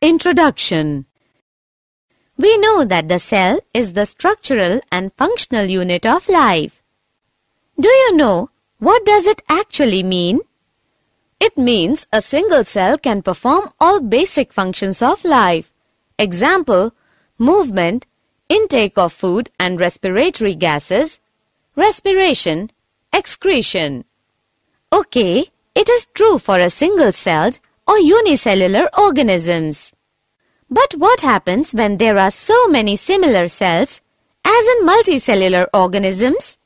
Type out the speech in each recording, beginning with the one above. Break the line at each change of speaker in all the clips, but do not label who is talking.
Introduction. We know that the cell is the structural and functional unit of life. Do you know what does it actually mean? It means a single cell can perform all basic functions of life. Example, movement, intake of food and respiratory gases, respiration, excretion. Okay, it is true for a single-celled or unicellular organisms. But what happens when there are so many similar cells as in multicellular organisms?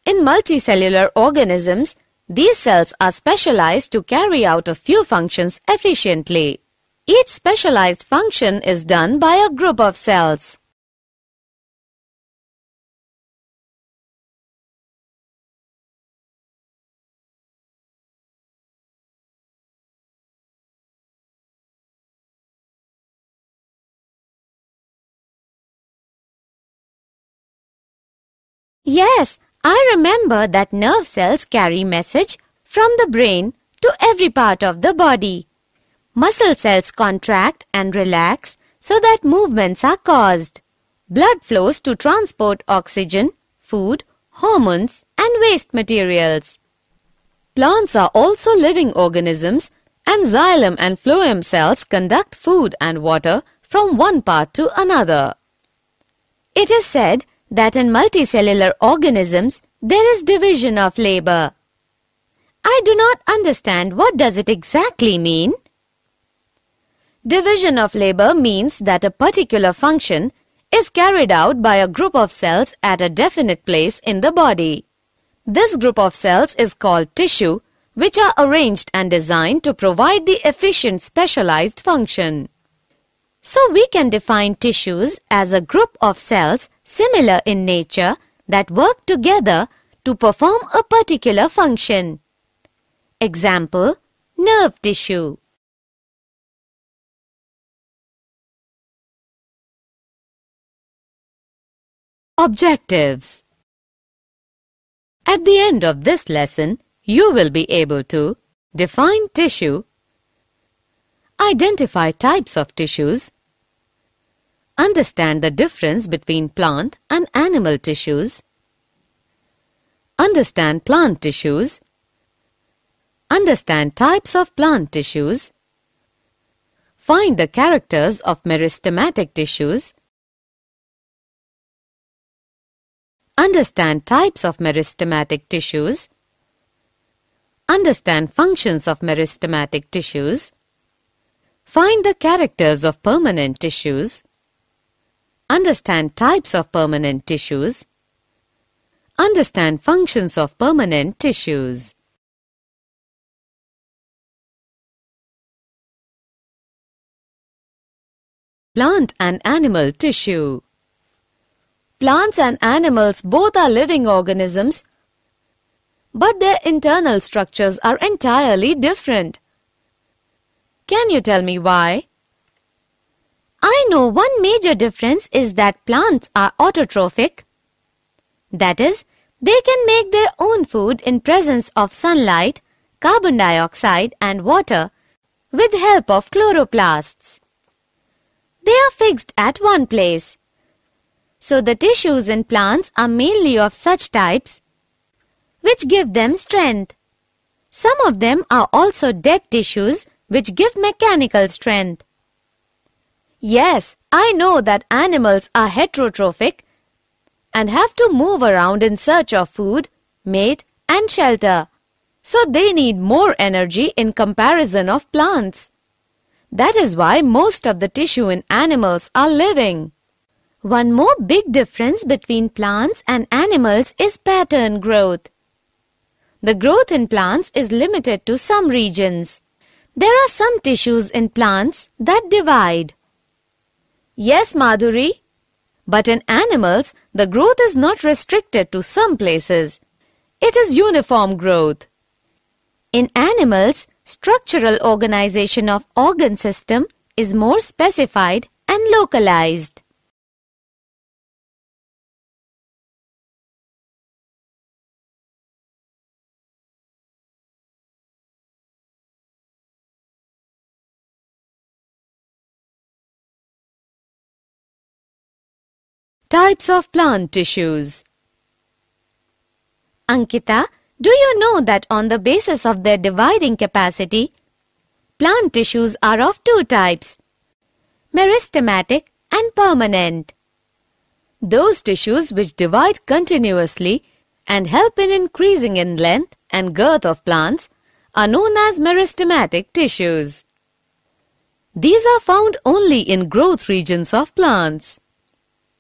In multicellular organisms, these cells are specialized to carry out a few functions efficiently. Each specialized function is done by a group of cells. Yes, I remember that nerve cells carry message from the brain to every part of the body. Muscle cells contract and relax so that movements are caused. Blood flows to transport oxygen, food, hormones, and waste materials. Plants are also living organisms, and xylem and phloem cells conduct food and water from one part to another. It is said that in multicellular organisms there is division of labor. I do not understand what does it exactly mean. Division of labor means that a particular function is carried out by a group of cells at a definite place in the body. This group of cells is called tissue, which are arranged and designed to provide the efficient specialized function. So we can define tissues as a group of cells similar in nature that work together to perform a particular function. Example, nerve tissue. Objectives. At the end of this lesson, you will be able to define tissue, identify types of tissues, understand the difference between plant and animal tissues, understand plant tissues, understand types of plant tissues, find the characters of meristematic tissues, understand types of meristematic tissues, understand functions of meristematic tissues, find the characters of permanent tissues, understand types of permanent tissues, understand functions of permanent tissues. Plant and animal tissue. Plants and animals both are living organisms, but their internal structures are entirely different. Can you tell me why? I know one major difference is that plants are autotrophic. That is, they can make their own food in presence of sunlight, carbon dioxide and water with help of chloroplasts. They are fixed at one place. So the tissues in plants are mainly of such types which give them strength. Some of them are also dead tissues which give mechanical strength. Yes, I know that animals are heterotrophic and have to move around in search of food, mate and shelter. So they need more energy in comparison of plants. That is why most of the tissue in animals are living. One more big difference between plants and animals is pattern growth. The growth in plants is limited to some regions. There are some tissues in plants that divide. Yes, Madhuri. But in animals, the growth is not restricted to some places. It is uniform growth. In animals, structural organization of organ system is more specified and localized. Types of plant tissues. Ankita, do you know that on the basis of their dividing capacity, plant tissues are of two types, meristematic and permanent. Those tissues which divide continuously and help in increasing in length and girth of plants are known as meristematic tissues. These are found only in growth regions of plants.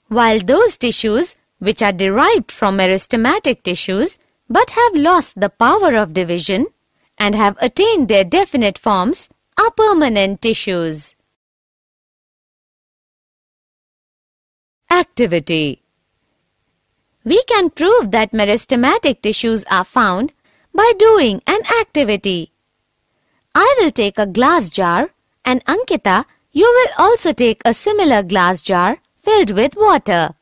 While those tissues which are derived from meristematic tissues but have lost the power of division and have attained their definite forms are permanent tissues. Activity. We can prove that meristematic tissues are found by doing an activity. I will take a glass jar and Ankita, you will also take a similar glass jar filled with water.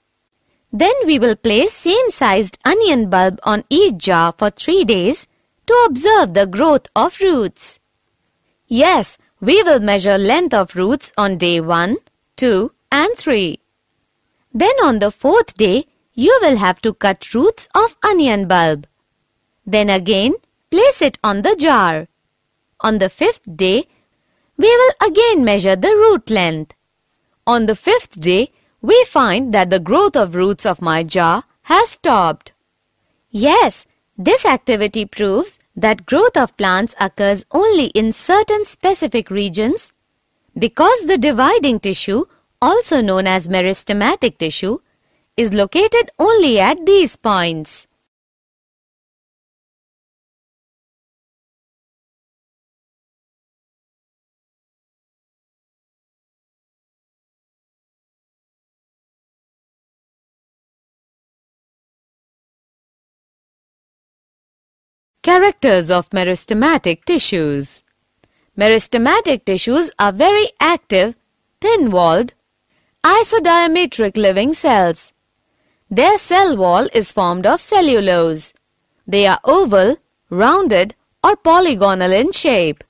Then we will place same-sized onion bulb on each jar for 3 days to observe the growth of roots. Yes, we will measure length of roots on day 1, 2 and 3. Then on the 4th day, you will have to cut roots of onion bulb. Then again, place it on the jar. On the 5th day, we will again measure the root length. On the 5th day, we find that the growth of roots of my jar has stopped. Yes, this activity proves that growth of plants occurs only in certain specific regions because the dividing tissue, also known as meristematic tissue, is located only at these points. Characters of meristematic tissues. Meristematic tissues are very active, thin-walled, isodiametric living cells. Their cell wall is formed of cellulose. They are oval, rounded or polygonal in shape.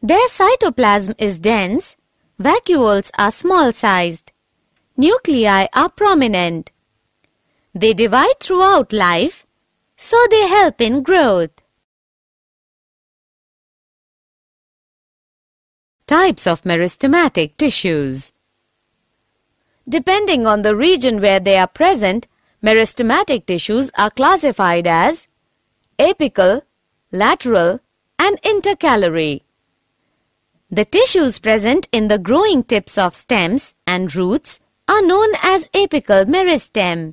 Their cytoplasm is dense, vacuoles are small-sized, nuclei are prominent. They divide throughout life, so they help in growth. Types of meristematic tissues. Depending on the region where they are present, meristematic tissues are classified as apical, lateral, and intercalary. The tissues present in the growing tips of stems and roots are known as apical meristem.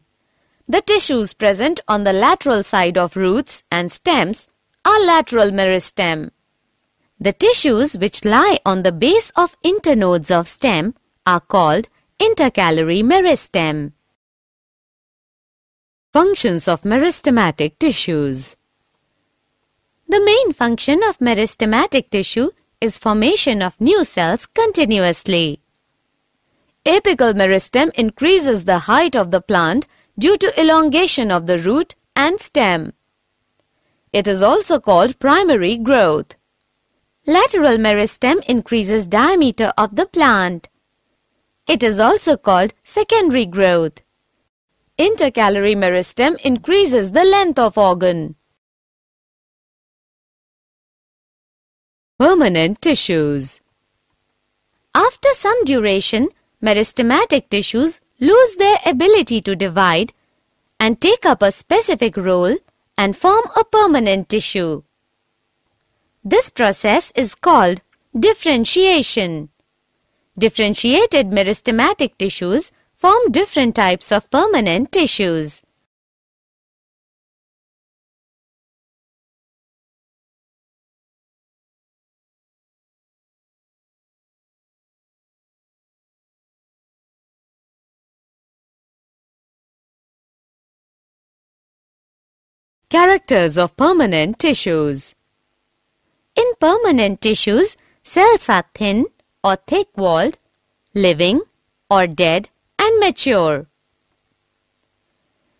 The tissues present on the lateral side of roots and stems are lateral meristem. The tissues which lie on the base of internodes of stem are called intercalary meristem. Functions of meristematic tissues. The main function of meristematic tissue is formation of new cells continuously. Apical meristem increases the height of the plant due to elongation of the root and stem. It is also called primary growth. Lateral meristem increases diameter of the plant. It is also called secondary growth. Intercalary meristem increases the length of organ. Permanent tissues. After some duration, meristematic tissues lose their ability to divide and take up a specific role and form a permanent tissue. This process is called differentiation. Differentiated meristematic tissues form different types of permanent tissues. Characters of permanent tissues. In permanent tissues, cells are thin or thick-walled, living or dead and mature.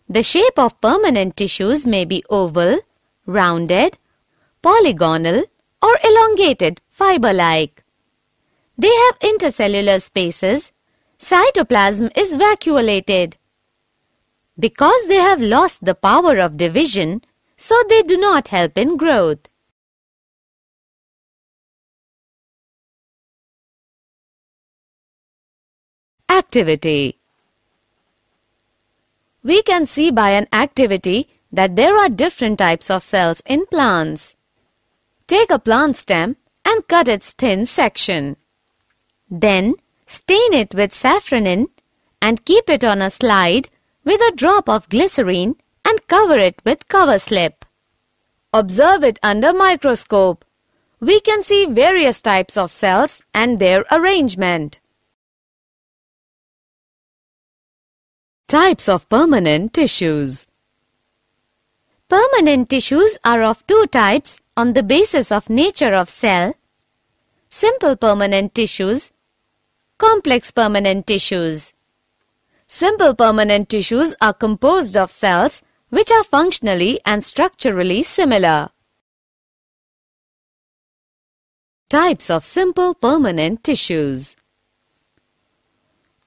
The shape of permanent tissues may be oval, rounded, polygonal or elongated fiber-like. They have intercellular spaces. Cytoplasm is vacuolated. Because they have lost the power of division, so they do not help in growth. Activity. We can see by an activity that there are different types of cells in plants. Take a plant stem and cut its thin section. Then stain it with safranin and keep it on a slide with a drop of glycerine and cover it with cover slip. Observe it under microscope. We can see various types of cells and their arrangement. Types of permanent tissues. Permanent tissues are of two types on the basis of nature of cell: simple permanent tissues, complex permanent tissues. Simple permanent tissues are composed of cells which are functionally and structurally similar. Types of simple permanent tissues.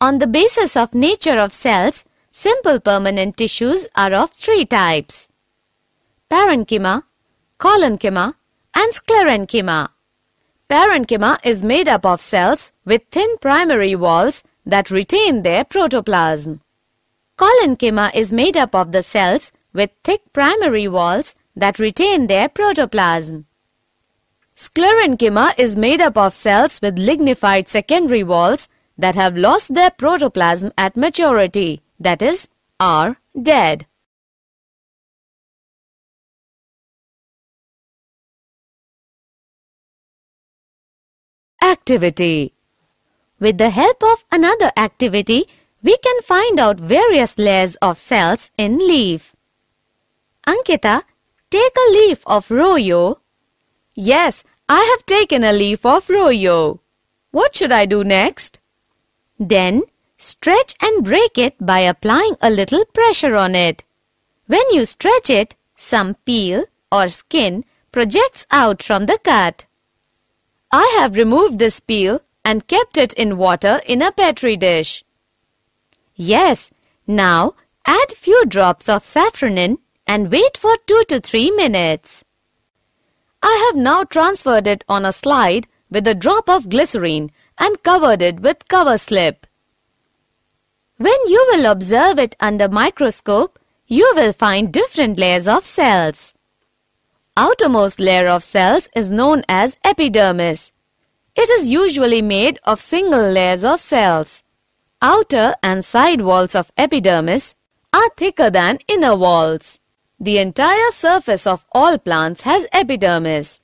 On the basis of nature of cells, simple permanent tissues are of three types: parenchyma, collenchyma, and sclerenchyma. Parenchyma is made up of cells with thin primary walls that retain their protoplasm. Collenchyma is made up of the cells with thick primary walls that retain their protoplasm. Sclerenchyma is made up of cells with lignified secondary walls that have lost their protoplasm at maturity, that is, are dead. Activity. With the help of another activity, we can find out various layers of cells in leaf. Ankita, take a leaf of Royo. Yes, I have taken a leaf of Royo. What should I do next? Then, stretch and break it by applying a little pressure on it. When you stretch it, some peel or skin projects out from the cut. I have removed this peel and kept it in water in a petri dish. Yes, now add few drops of safranin and wait for 2 to 3 minutes. I have now transferred it on a slide with a drop of glycerine and covered it with cover slip. When you will observe it under microscope, you will find different layers of cells. Outermost layer of cells is known as epidermis. It is usually made of single layers of cells. Outer and side walls of epidermis are thicker than inner walls. The entire surface of all plants has epidermis.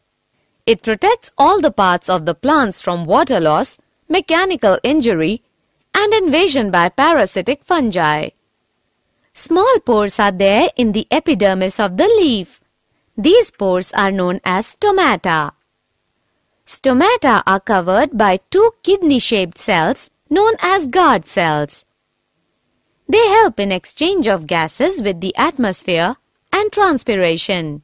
It protects all the parts of the plants from water loss, mechanical injury, and invasion by parasitic fungi. Small pores are there in the epidermis of the leaf. These pores are known as stomata. Stomata are covered by two kidney-shaped cells known as guard cells. They help in exchange of gases with the atmosphere and transpiration.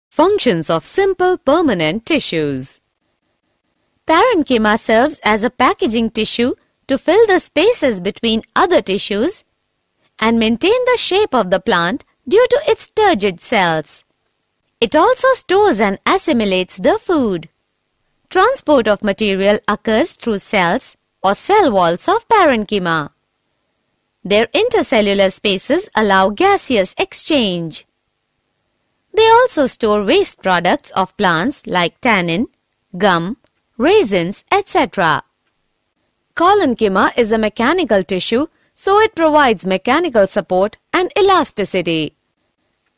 Functions of simple permanent tissues. Parenchyma serves as a packaging tissue to fill the spaces between other tissues and maintain the shape of the plant due to its turgid cells. It also stores and assimilates the food. Transport of material occurs through cells or cell walls of parenchyma. Their intercellular spaces allow gaseous exchange. They also store waste products of plants like tannin, gum, raisins, etc. Collenchyma is a mechanical tissue, so it provides mechanical support and elasticity.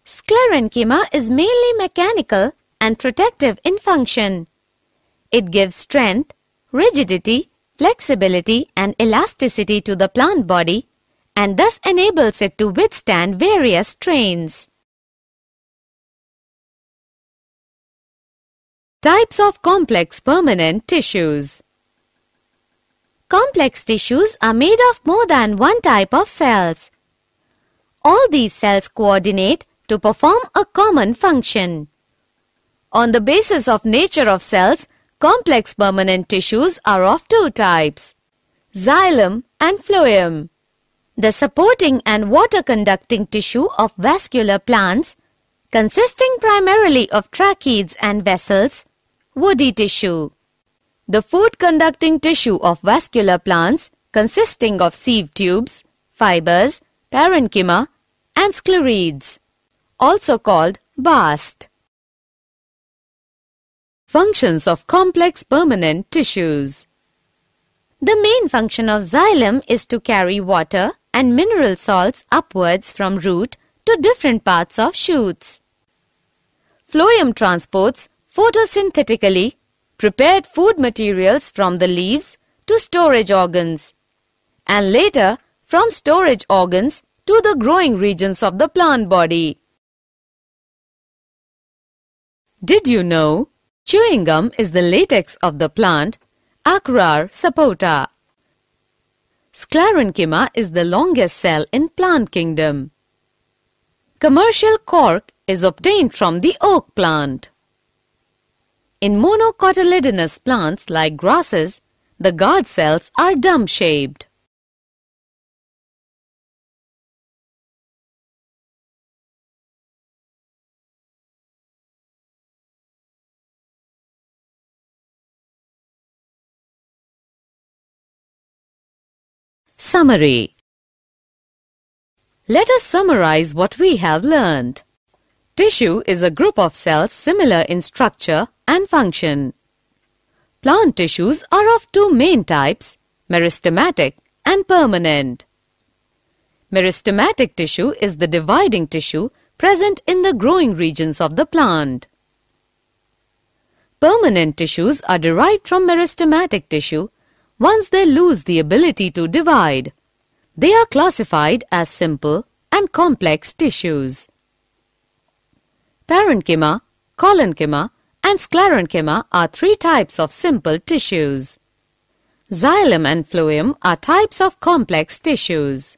Sclerenchyma is mainly mechanical and protective in function. It gives strength, rigidity, flexibility and elasticity to the plant body and thus enables it to withstand various strains. Types of complex permanent tissues. Complex tissues are made of more than one type of cells. All these cells coordinate to perform a common function. On the basis of nature of cells, Complex permanent tissues are of two types, xylem and phloem. The supporting and water-conducting tissue of vascular plants, consisting primarily of tracheids and vessels, woody tissue. The food-conducting tissue of vascular plants, consisting of sieve tubes, fibers, parenchyma, and sclerids, also called bast. Functions of complex permanent tissues. The main function of xylem is to carry water and mineral salts upwards from root to different parts of shoots. Phloem transports photosynthetically prepared food materials from the leaves to storage organs, and later from storage organs to the growing regions of the plant body. Did you know chewing gum is the latex of the plant Acarar sapota? Sclerenchyma is the longest cell in plant kingdom. Commercial cork is obtained from the oak plant. In monocotyledonous plants like grasses, the guard cells are dome-shaped. Summary. Let us summarize what we have learned. Tissue is a group of cells similar in structure and function. Plant tissues are of two main types, meristematic and permanent. Meristematic tissue is the dividing tissue present in the growing regions of the plant. Permanent tissues are derived from meristematic tissue once they lose the ability to divide. They are classified as simple and complex tissues. Parenchyma, collenchyma, and sclerenchyma are three types of simple tissues. Xylem and phloem are types of complex tissues.